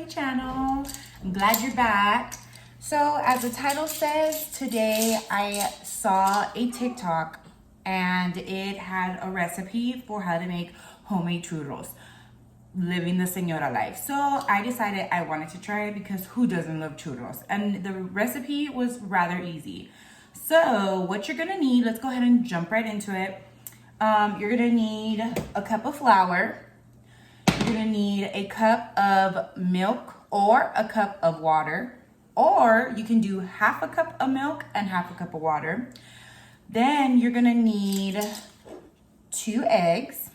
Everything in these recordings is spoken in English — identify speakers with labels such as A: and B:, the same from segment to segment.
A: my channel. I'm glad you're back. So as the title says, today I saw a TikTok and it had a recipe for how to make homemade churros, living the señora life. So I decided I wanted to try it because who doesn't love churros? And the recipe was rather easy. So what you're gonna need, let's go ahead and jump right into it. You're gonna need a cup of flour. You're gonna need a cup of milk or a cup of water, or you can do half a cup of milk and half a cup of water. Then you're gonna need 2 eggs.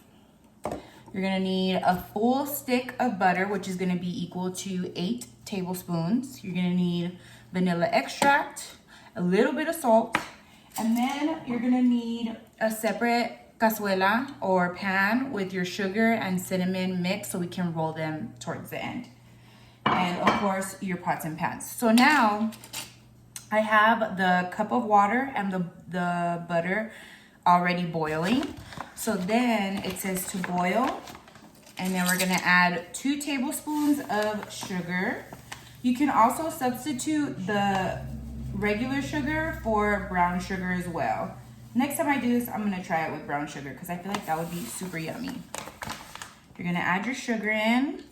A: You're gonna need a full stick of butter, which is gonna be equal to 8 tablespoons. You're gonna need vanilla extract, a little bit of salt, and then you're gonna need a separate cazuela or pan with your sugar and cinnamon mix so we can roll them towards the end. And of course, your pots and pans. So now I have the cup of water and the butter already boiling. So then it says to boil, and then we're gonna add 2 tablespoons of sugar. You can also substitute the regular sugar for brown sugar as well. Next time I do this, I'm gonna try it with brown sugar because I feel like that would be super yummy. You're gonna add your sugar in.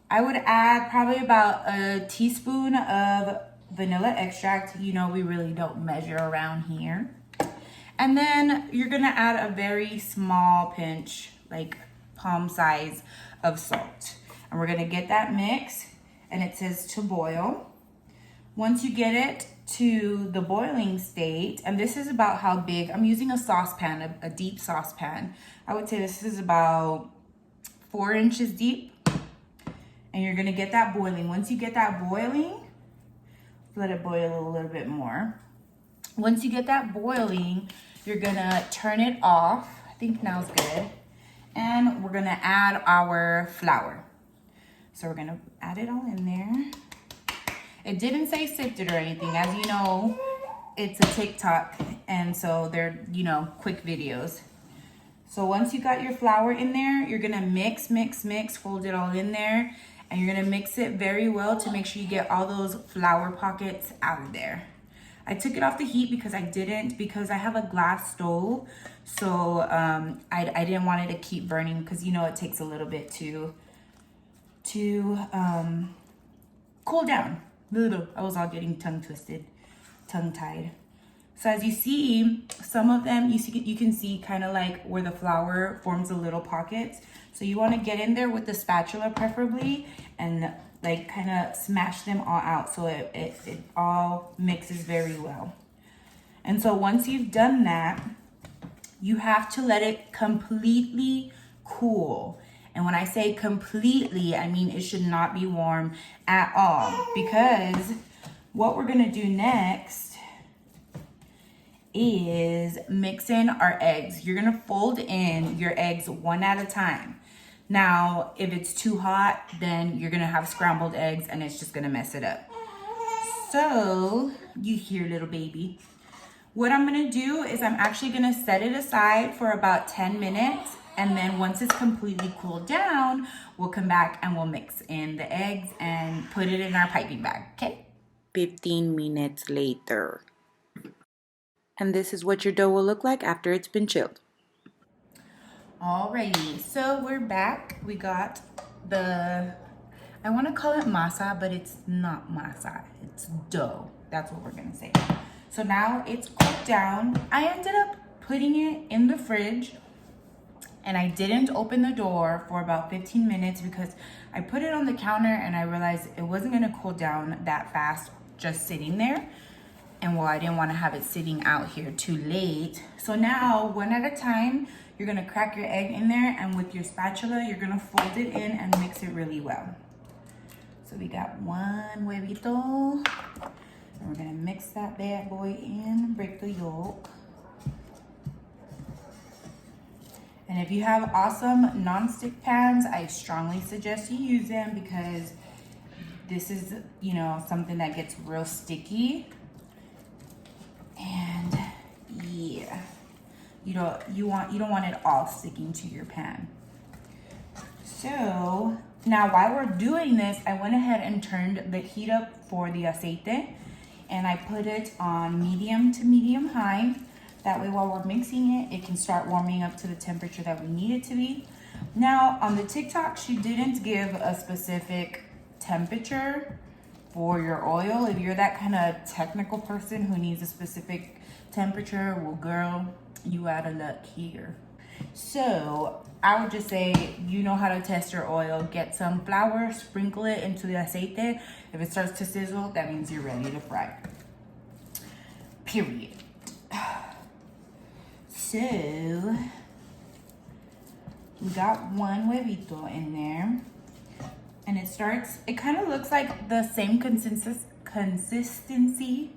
A: I would add probably about a teaspoon of vanilla extract. You know, we really don't measure around here. And then you're gonna add a very small pinch, like palm size of salt. And we're gonna get that mix, and it says to boil. Once you get it to the boiling state, and this is about how big, I'm using a saucepan, a deep saucepan. I would say this is about 4 inches deep. And you're gonna get that boiling. Once you get that boiling, let it boil a little bit more. Once you get that boiling, you're gonna turn it off. I think now's good. And we're gonna add our flour. So we're gonna add it all in there. It didn't say sifted or anything. As you know, it's a TikTok, and so they're, you know, quick videos. So once you got your flour in there, you're gonna mix, fold it all in there, and you're gonna mix it very well to make sure you get all those flour pockets out of there. I took it off the heat because I have a glass stove, so I didn't want it to keep burning because, you know, it takes a little bit to cool down. I was all getting tongue-tied. So as you see, some of them, you can see kind of like where the flour forms the little pockets. So you want to get in there with the spatula preferably and like kind of smash them all out so it all mixes very well. And so once you've done that, you have to let it completely cool. And when I say completely, I mean it should not be warm at all, because what we're gonna do next is mix in our eggs. You're gonna fold in your eggs one at a time. Now, if it's too hot, then you're gonna have scrambled eggs and it's just gonna mess it up. So, you hear, little baby. What I'm gonna do is I'm actually gonna set it aside for about 10 minutes. And then once it's completely cooled down, we'll come back and we'll mix in the eggs and put it in our piping bag, okay? 15 minutes later. And this is what your dough will look like after it's been chilled. Alrighty, so we're back. We got I wanna call it masa, but it's not masa, it's dough. That's what we're gonna say. So now it's cooled down. I ended up putting it in the fridge, and I didn't open the door for about 15 minutes because I put it on the counter and I realized it wasn't gonna cool down that fast just sitting there. And well, I didn't wanna have it sitting out here too late. So now, one at a time, you're gonna crack your egg in there, and with your spatula, you're gonna fold it in and mix it really well. So we got 1 huevito, and we're gonna mix that bad boy in, break the yolk. And if you have awesome non-stick pans, I strongly suggest you use them because this is, you know, something that gets real sticky. And yeah, you don't want it all sticking to your pan. So now while we're doing this, I went ahead and turned the heat up for the aceite, and I put it on medium to medium high. That way while we're mixing it, it can start warming up to the temperature that we need it to be. Now on the TikTok, she didn't give a specific temperature for your oil. If you're that kind of technical person who needs a specific temperature, well girl, you out of luck here. So I would just say, you know how to test your oil. Get some flour, sprinkle it into the aceite. If it starts to sizzle, that means you're ready to fry. Period. So we got one huevito in there, and it kind of looks like the same consistency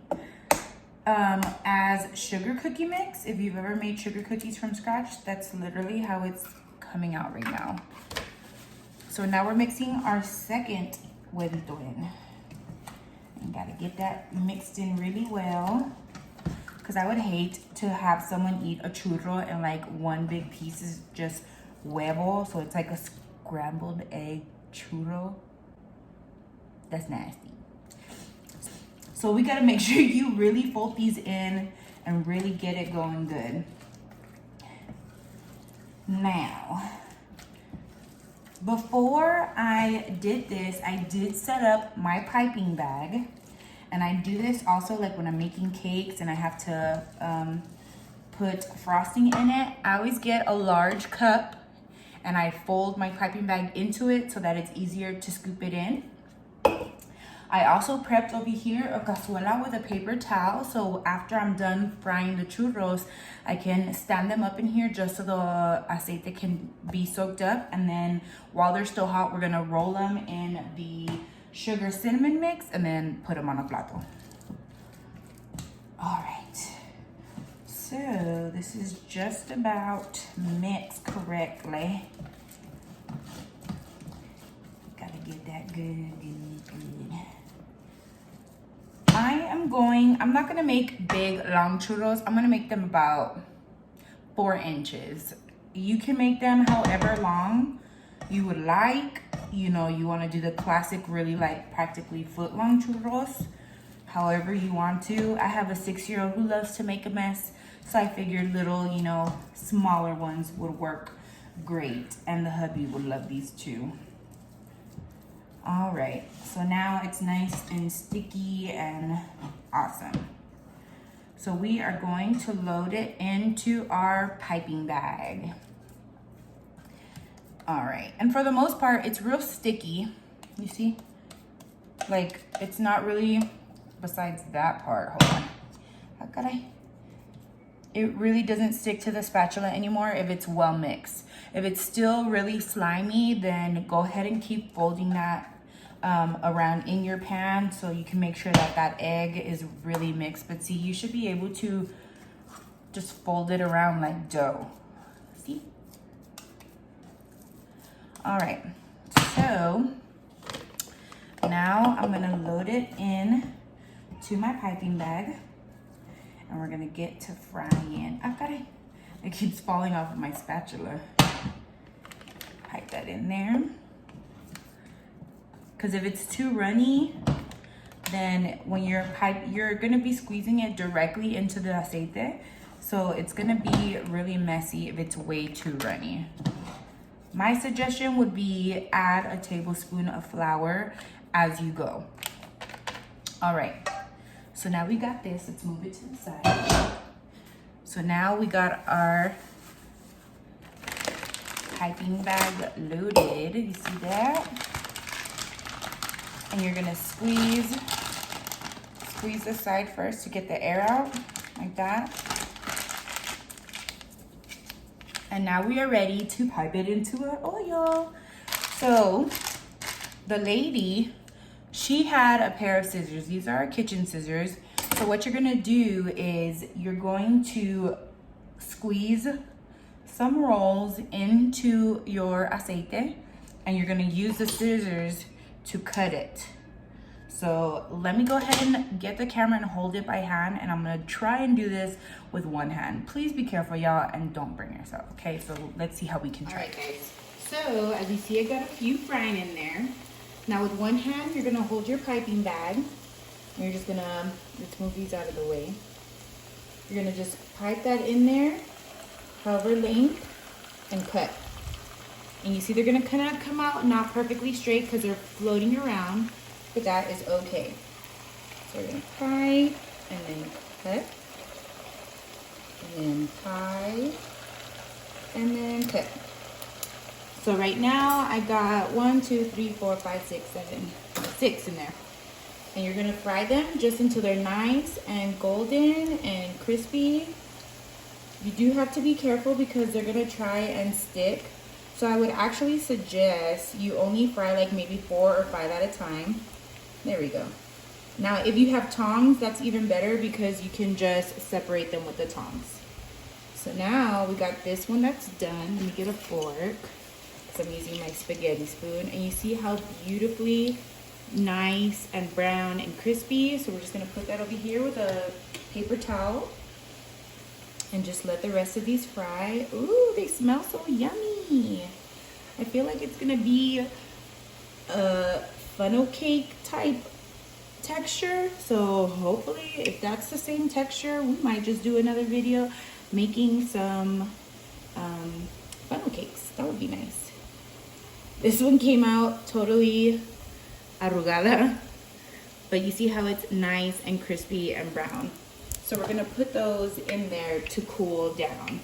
A: as sugar cookie mix. If you've ever made sugar cookies from scratch, that's literally how it's coming out right now. So now we're mixing our second huevito in. And gotta get that mixed in really well, because I would hate to have someone eat a churro and like one big piece is just huevo, so it's like a scrambled egg churro. That's nasty. So we gotta make sure you really fold these in and really get it going good. Now, before I did this, I did set up my piping bag. And I do this also like when I'm making cakes and I have to put frosting in it. I always get a large cup and I fold my piping bag into it so that it's easier to scoop it in. I also prepped over here a cazuela with a paper towel, so after I'm done frying the churros, I can stand them up in here just so the aceite can be soaked up. And then while they're still hot, we're gonna roll them in the sugar cinnamon mix and then put them on a plato. All right, so this is just about mixed correctly. Gotta get that good. I'm not gonna make big long churros. I'm gonna make them about 4 inches. You can make them however long you would like. You know, you want to do the classic, really like practically foot long churros, however you want to. I have a 6-year-old who loves to make a mess, so I figured little, you know, smaller ones would work great, and the hubby would love these too. All right, so now it's nice and sticky and awesome. So we are going to load it into our piping bag. All right, and for the most part, it's real sticky. You see? Like, it's not really, besides that part, hold on. How could I? It really doesn't stick to the spatula anymore if it's well mixed. If it's still really slimy, then go ahead and keep folding that around in your pan so you can make sure that that egg is really mixed. But see, you should be able to just fold it around like dough. See? All right, so now I'm gonna load it in to my piping bag and we're gonna get to frying. It keeps falling off of my spatula. Pipe that in there. Because if it's too runny, then when you're gonna be squeezing it directly into the aceite. So it's gonna be really messy if it's way too runny. My suggestion would be add a tablespoon of flour as you go. All right, so now we got this. Let's move it to the side. So now we got our piping bag loaded. You see that? And you're gonna squeeze the side first to get the air out, like that. And now we are ready to pipe it into our oil. So the lady, she had a pair of scissors. These are our kitchen scissors. So what you're gonna do is you're going to squeeze some rolls into your aceite and you're gonna use the scissors to cut it. So let me go ahead and get the camera and hold it by hand, and I'm gonna try and do this with one hand. Please be careful, y'all, and don't burn yourself, okay? So let's see how we can try.
B: All right, guys.
A: So as you see, I got a few frying in there. Now with one hand, you're gonna hold your piping bag. And you're just gonna, let's move these out of the way. You're gonna just pipe that in there, however length, and cut. And you see they're gonna kind of come out not perfectly straight because they're floating around, but that is okay. So we're gonna pipe and then cut, and then pipe, and then cut. So right now I got 1, 2, 3, 4, 5, 6, 7, 6 in there. And you're gonna fry them just until they're nice and golden and crispy. You do have to be careful because they're gonna try and stick. So I would actually suggest you only fry like maybe 4 or 5 at a time. There we go. Now if you have tongs, that's even better because you can just separate them with the tongs. So now we got this one that's done. Let me get a fork. So I'm using my spaghetti spoon, and you see how beautifully nice and brown and crispy. So we're just gonna put that over here with a paper towel and just let the rest of these fry. Ooh, they smell so yummy. I feel like it's gonna be a funnel cake type texture. So hopefully if that's the same texture, we might just do another video making some funnel cakes. That would be nice. This one came out totally arrugada, but you see how it's nice and crispy and brown. So we're gonna put those in there to cool down.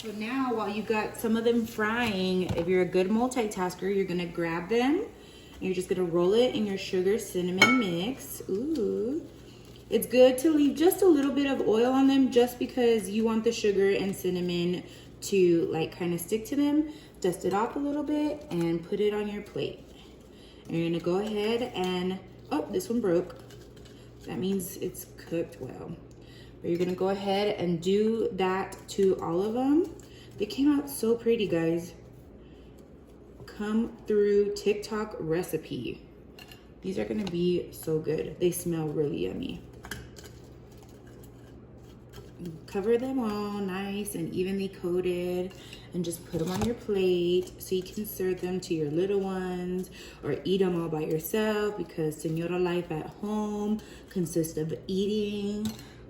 A: So now while you got some of them frying, if you're a good multitasker, you're gonna grab them and you're just gonna roll it in your sugar cinnamon mix. Ooh. It's good to leave just a little bit of oil on them just because you want the sugar and cinnamon to like kind of stick to them. Dust it off a little bit and put it on your plate. And you're gonna go ahead and, oh, this one broke. That means it's cooked well. But you're gonna go ahead and do that to all of them. They came out so pretty, guys. Come through TikTok recipe. These are gonna be so good. They smell really yummy. Cover them all nice and evenly coated and just put them on your plate so you can serve them to your little ones or eat them all by yourself because Señora life at home consists of eating.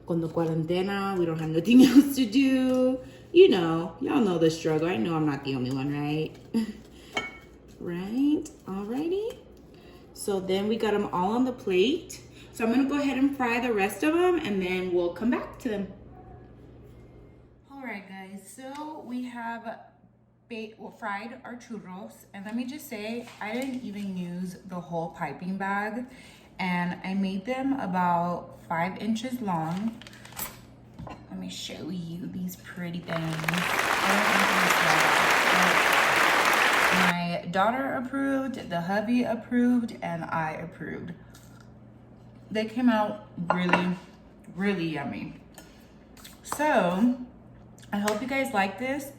A: Con the cuarentena, we don't have nothing else to do. You know, y'all know the struggle. I know I'm not the only one, right? Right? Alrighty. So then we got them all on the plate. So I'm gonna go ahead and fry the rest of them and then we'll come back to them. All right, guys, so we have fried our churros, and let me just say, I didn't even use the whole piping bag, and I made them about 5 inches long. Let me show you these pretty things. My daughter approved, the hubby approved, and I approved. They came out really, really yummy. So I hope you guys like this.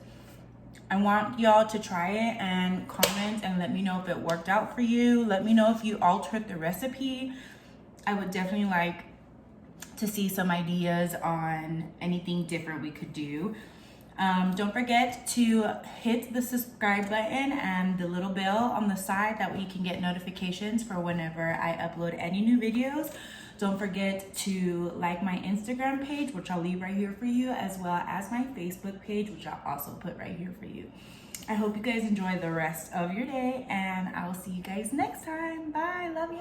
A: I want y'all to try it and comment and let me know if it worked out for you. Let me know if you altered the recipe. I would definitely like to see some ideas on anything different we could do. Don't forget to hit the subscribe button and the little bell on the side. That way you can get notifications for whenever I upload any new videos. Don't forget to like my Instagram page, which I'll leave right here for you, as well as my Facebook page, which I'll also put right here for you. I hope you guys enjoy the rest of your day, and I will see you guys next time. Bye. Love you.